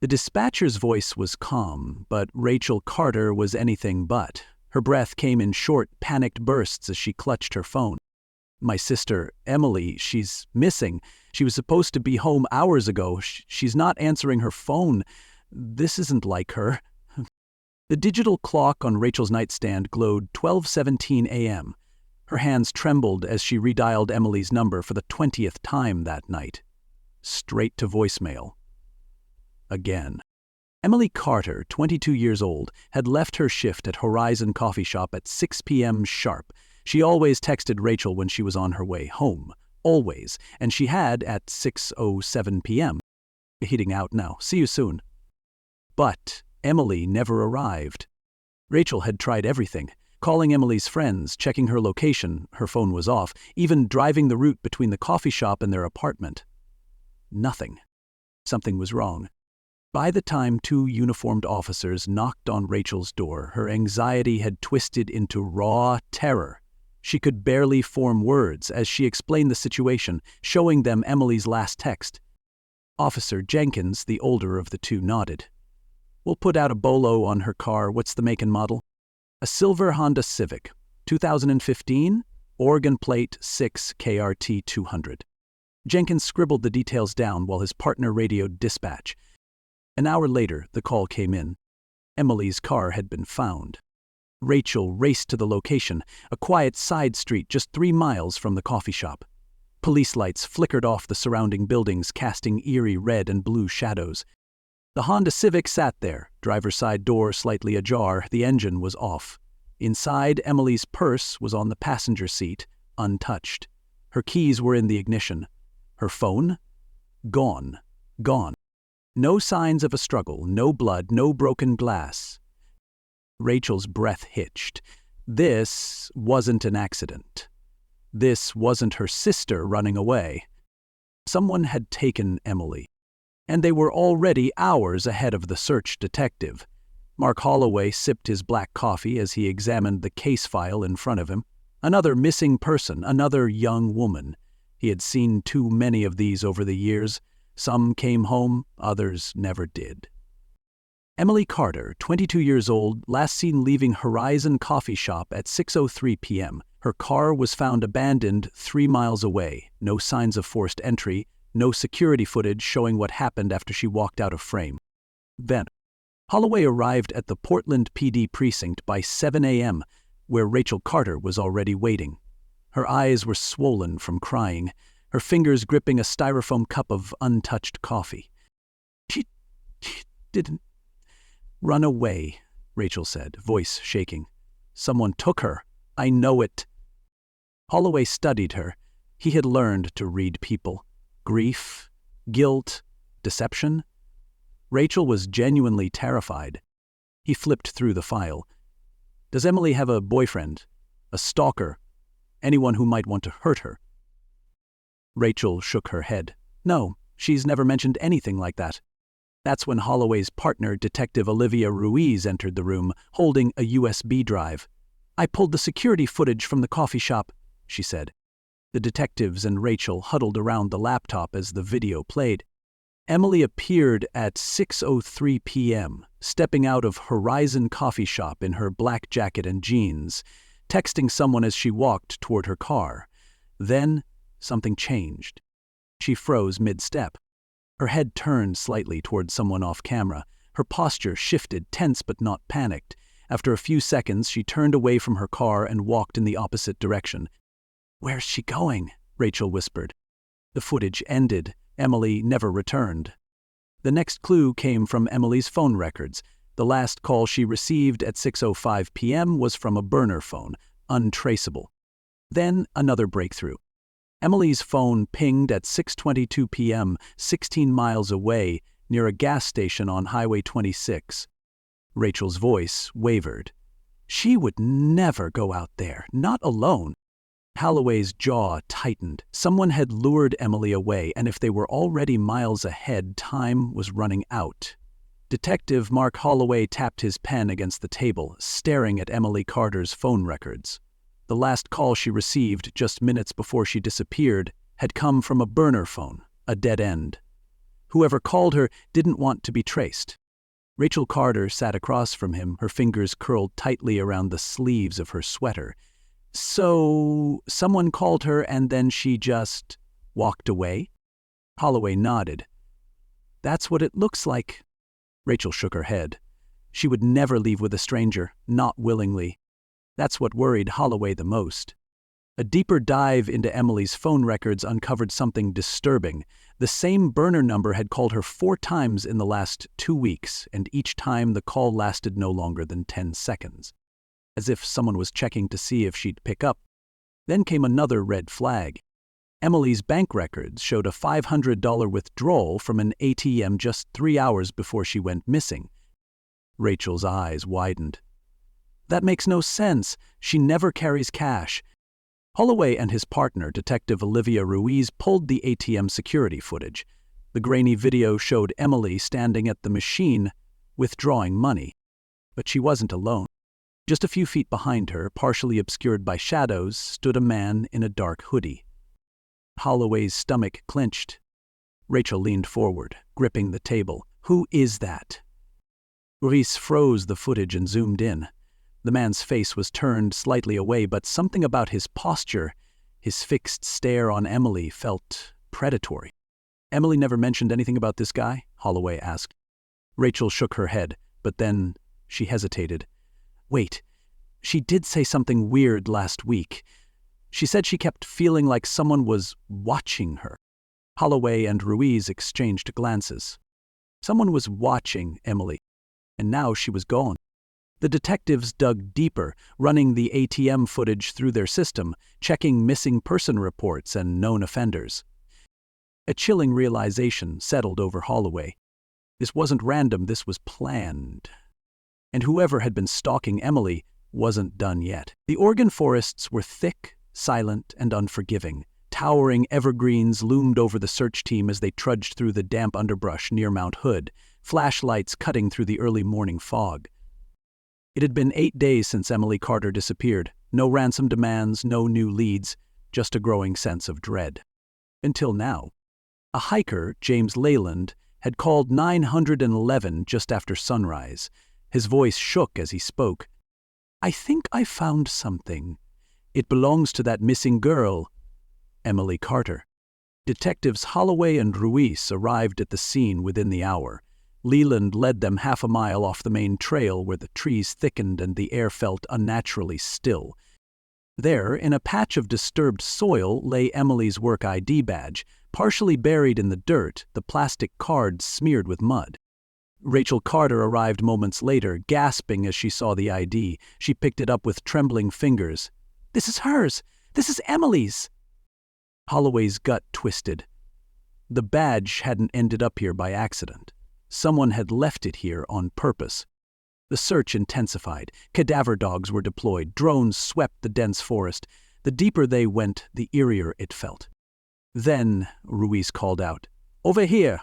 The dispatcher's voice was calm, but Rachel Carter was anything but. Her breath came in short, panicked bursts as she clutched her phone. "My sister, Emily, she's missing. She was supposed to be home hours ago. She's not answering her phone. This isn't like her." The digital clock on Rachel's nightstand glowed 12:17 a.m. Her hands trembled as she redialed Emily's number for the 20th time that night. Straight to voicemail. Again. Emily Carter, 22 years old, had left her shift at Horizon Coffee Shop at 6 p.m. sharp. She always texted Rachel when she was on her way home. Always. And she had at 6:07 p.m. "Heading out now. See you soon." But Emily never arrived. Rachel had tried everything. Calling Emily's friends, checking her location, her phone was off, even driving the route between the coffee shop and their apartment. Nothing. Something was wrong. By the time two uniformed officers knocked on Rachel's door, her anxiety had twisted into raw terror. She could barely form words as she explained the situation, showing them Emily's last text. Officer Jenkins, the older of the two, nodded. "We'll put out a bolo on her car. What's the make and model?" "A silver Honda Civic, 2015, Oregon plate 6 KRT 200. Jenkins scribbled the details down while his partner radioed dispatch. An hour later, the call came in. Emily's car had been found. Rachel raced to the location, a quiet side street just 3 miles from the coffee shop. Police lights flickered off the surrounding buildings, casting eerie red and blue shadows. The Honda Civic sat there, driver's side door slightly ajar, the engine was off. Inside, Emily's purse was on the passenger seat, untouched. Her keys were in the ignition. Her phone? Gone. Gone. No signs of a struggle, no blood, no broken glass. Rachel's breath hitched. This wasn't an accident. This wasn't her sister running away. Someone had taken Emily. And they were already hours ahead of the search detective. Mark Holloway sipped his black coffee as he examined the case file in front of him. Another missing person, another young woman. He had seen too many of these over the years. Some came home, others never did. Emily Carter, 22 years old, last seen leaving Horizon Coffee Shop at 6:03 p.m. Her car was found abandoned 3 miles away. No signs of forced entry, no security footage showing what happened after she walked out of frame. Then, Holloway arrived at the Portland PD precinct by 7 a.m., where Rachel Carter was already waiting. Her eyes were swollen from crying, her fingers gripping a styrofoam cup of untouched coffee. She didn't run away, Rachel said, voice shaking. "Someone took her. I know it." Holloway studied her. He had learned to read people. Grief, guilt, deception. Rachel was genuinely terrified. He flipped through the file. "Does Emily have a boyfriend? A stalker? Anyone who might want to hurt her?" Rachel shook her head. "No, she's never mentioned anything like that." That's when Holloway's partner, Detective Olivia Ruiz, entered the room, holding a USB drive. "I pulled the security footage from the coffee shop," she said. The detectives and Rachel huddled around the laptop as the video played. Emily appeared at 6:03 p.m., stepping out of Horizon Coffee Shop in her black jacket and jeans, texting someone as she walked toward her car. Then, something changed. She froze mid-step. Her head turned slightly toward someone off camera. Her posture shifted, tense but not panicked. After a few seconds, she turned away from her car and walked in the opposite direction. "Where's she going?" Rachel whispered. The footage ended. Emily never returned. The next clue came from Emily's phone records. The last call she received at 6:05 p.m. was from a burner phone, untraceable. Then another breakthrough. Emily's phone pinged at 6:22 p.m., 16 miles away, near a gas station on Highway 26. Rachel's voice wavered. She would never go out there, not alone. Holloway's jaw tightened. Someone had lured Emily away, and if they were already miles ahead, time was running out. Detective Mark Holloway tapped his pen against the table, staring at Emily Carter's phone records. The last call she received, just minutes before she disappeared, had come from a burner phone, a dead end. Whoever called her didn't want to be traced. Rachel Carter sat across from him, her fingers curled tightly around the sleeves of her sweater. So, someone called her and then she just walked away? Holloway nodded. That's what it looks like. Rachel shook her head. She would never leave with a stranger, not willingly. That's what worried Holloway the most. A deeper dive into Emily's phone records uncovered something disturbing. The same burner number had called her 4 times in the last 2 weeks, and each time the call lasted no longer than 10 seconds. As if someone was checking to see if she'd pick up. Then came another red flag. Emily's bank records showed a $500 withdrawal from an ATM just 3 hours before she went missing. Rachel's eyes widened. That makes no sense. She never carries cash. Holloway and his partner, Detective Olivia Ruiz, pulled the ATM security footage. The grainy video showed Emily standing at the machine, withdrawing money. But she wasn't alone. Just a few feet behind her, partially obscured by shadows, stood a man in a dark hoodie. Holloway's stomach clenched. Rachel leaned forward, gripping the table. Who is that? Ruiz froze the footage and zoomed in. The man's face was turned slightly away, but something about his posture, his fixed stare on Emily, felt predatory. Emily never mentioned anything about this guy? Holloway asked. Rachel shook her head, but then she hesitated. Wait, she did say something weird last week. She said she kept feeling like someone was watching her. Holloway and Ruiz exchanged glances. Someone was watching Emily, and now she was gone. The detectives dug deeper, running the ATM footage through their system, checking missing person reports and known offenders. A chilling realization settled over Holloway. This wasn't random, this was planned. And whoever had been stalking Emily wasn't done yet. The Oregon forests were thick, silent, and unforgiving. Towering evergreens loomed over the search team as they trudged through the damp underbrush near Mount Hood, flashlights cutting through the early morning fog. It had been 8 days since Emily Carter disappeared. No ransom demands, no new leads, just a growing sense of dread. Until now. A hiker, James Leyland, had called 911 just after sunrise. His voice shook as he spoke. I think I found something. It belongs to that missing girl, Emily Carter. Detectives Holloway and Ruiz arrived at the scene within the hour. Leland led them half a mile off the main trail where the trees thickened and the air felt unnaturally still. There, in a patch of disturbed soil, lay Emily's work ID badge, partially buried in the dirt, the plastic card smeared with mud. Rachel Carter arrived moments later, gasping as she saw the ID. She picked it up with trembling fingers. This is hers! This is Emily's! Holloway's gut twisted. The badge hadn't ended up here by accident. Someone had left it here on purpose. The search intensified. Cadaver dogs were deployed. Drones swept the dense forest. The deeper they went, the eerier it felt. Then, Ruiz called out, Over here!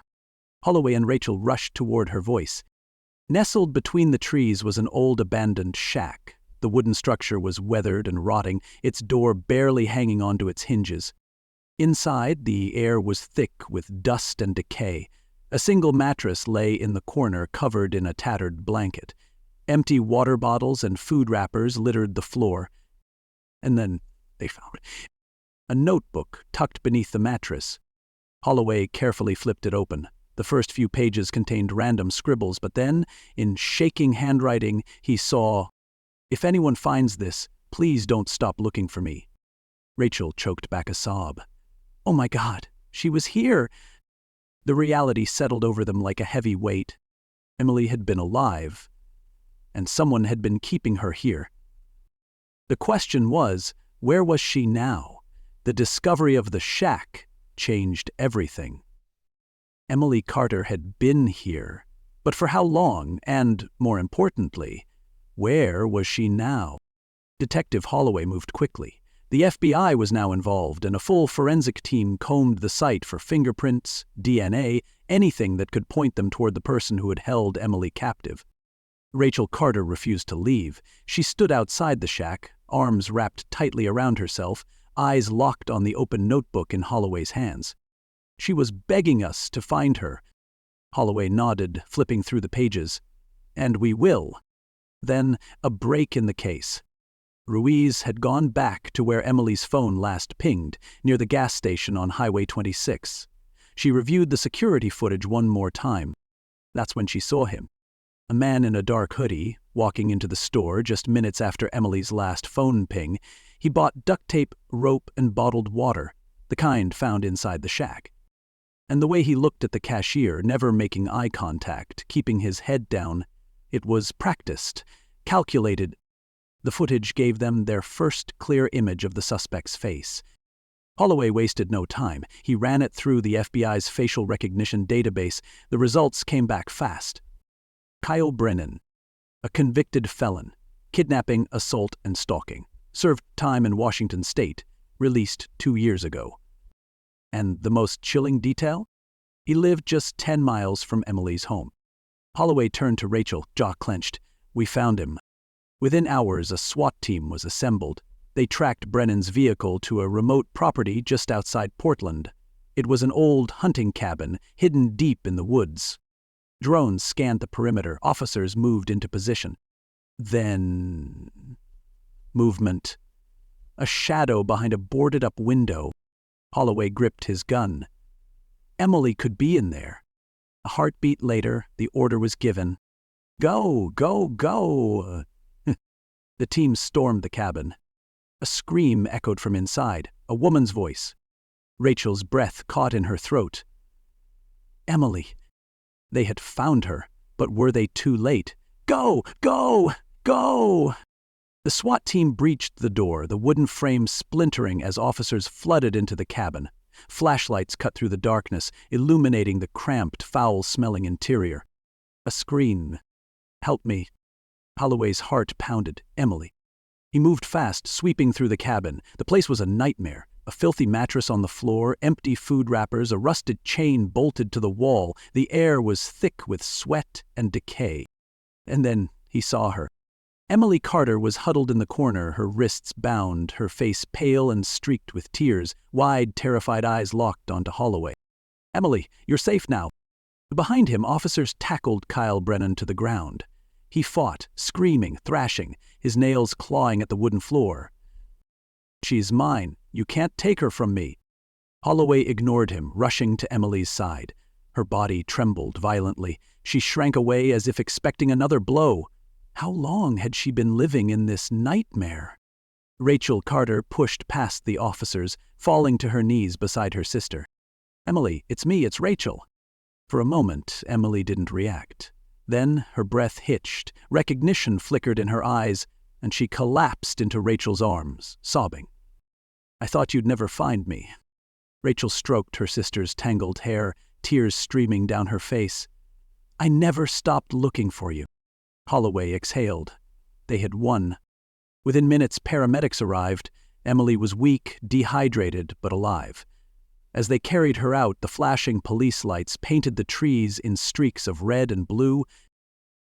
Holloway and Rachel rushed toward her voice. Nestled between the trees was an old abandoned shack. The wooden structure was weathered and rotting, its door barely hanging onto its hinges. Inside, the air was thick with dust and decay. A single mattress lay in the corner, covered in a tattered blanket. Empty water bottles and food wrappers littered the floor. And then they found a notebook tucked beneath the mattress. Holloway carefully flipped it open. The first few pages contained random scribbles, but then, in shaking handwriting, he saw, If anyone finds this, please don't stop looking for me. Rachel choked back a sob. Oh my God, she was here! The reality settled over them like a heavy weight. Emily had been alive, and someone had been keeping her here. The question was, where was she now? The discovery of the shack changed everything. Emily Carter had been here, but for how long? And, more importantly, where was she now? Detective Holloway moved quickly. The FBI was now involved, and a full forensic team combed the site for fingerprints, DNA, anything that could point them toward the person who had held Emily captive. Rachel Carter refused to leave. She stood outside the shack, arms wrapped tightly around herself, eyes locked on the open notebook in Holloway's hands. She was begging us to find her, Holloway nodded, flipping through the pages. And we will. Then, a break in the case. Ruiz had gone back to where Emily's phone last pinged, near the gas station on Highway 26. She reviewed the security footage one more time. That's when she saw him. A man in a dark hoodie, walking into the store just minutes after Emily's last phone ping. He bought duct tape, rope, and bottled water, the kind found inside the shack. And the way he looked at the cashier, never making eye contact, keeping his head down, it was practiced, calculated. The footage gave them their first clear image of the suspect's face. Holloway wasted no time. He ran it through the FBI's facial recognition database. The results came back fast. Kyle Brennan, a convicted felon, kidnapping, assault, and stalking, served time in Washington state, released 2 years ago. And the most chilling detail? He lived just 10 miles from Emily's home. Holloway turned to Rachel, jaw clenched. We found him. Within hours, a SWAT team was assembled. They tracked Brennan's vehicle to a remote property just outside Portland. It was an old hunting cabin, hidden deep in the woods. Drones scanned the perimeter. Officers moved into position. Then... movement. A shadow behind a boarded-up window. Holloway gripped his gun. Emily could be in there. A heartbeat later, the order was given. Go, go, go! The team stormed the cabin. A scream echoed from inside, a woman's voice. Rachel's breath caught in her throat. Emily. They had found her, but were they too late? Go! Go! Go! The SWAT team breached the door, the wooden frame splintering as officers flooded into the cabin. Flashlights cut through the darkness, illuminating the cramped, foul-smelling interior. A scream. Help me. Holloway's heart pounded. Emily. He moved fast, sweeping through the cabin. The place was a nightmare. A filthy mattress on the floor, empty food wrappers, a rusted chain bolted to the wall. The air was thick with sweat and decay. And then he saw her. Emily Carter was huddled in the corner, her wrists bound, her face pale and streaked with tears, wide, terrified eyes locked onto Holloway. Emily, you're safe now. Behind him, officers tackled Kyle Brennan to the ground. He fought, screaming, thrashing, his nails clawing at the wooden floor. She's mine. You can't take her from me. Holloway ignored him, rushing to Emily's side. Her body trembled violently. She shrank away as if expecting another blow. How long had she been living in this nightmare? Rachel Carter pushed past the officers, falling to her knees beside her sister. Emily, it's me, it's Rachel. For a moment, Emily didn't react. Then her breath hitched, recognition flickered in her eyes, and she collapsed into Rachel's arms, sobbing. I thought you'd never find me. Rachel stroked her sister's tangled hair, tears streaming down her face. I never stopped looking for you. Holloway exhaled. They had won. Within minutes, paramedics arrived. Emily was weak, dehydrated, but alive. As they carried her out, the flashing police lights painted the trees in streaks of red and blue.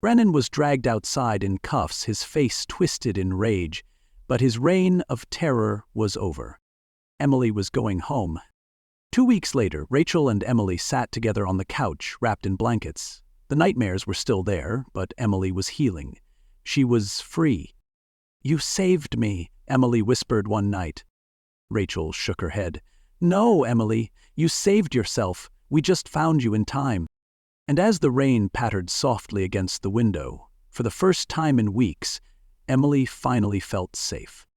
Brennan was dragged outside in cuffs, his face twisted in rage, but his reign of terror was over. Emily was going home. 2 weeks later, Rachel and Emily sat together on the couch, wrapped in blankets. The nightmares were still there, but Emily was healing. She was free. You saved me, Emily whispered one night. Rachel shook her head. No, Emily, you saved yourself. We just found you in time. And as the rain pattered softly against the window, for the first time in weeks, Emily finally felt safe.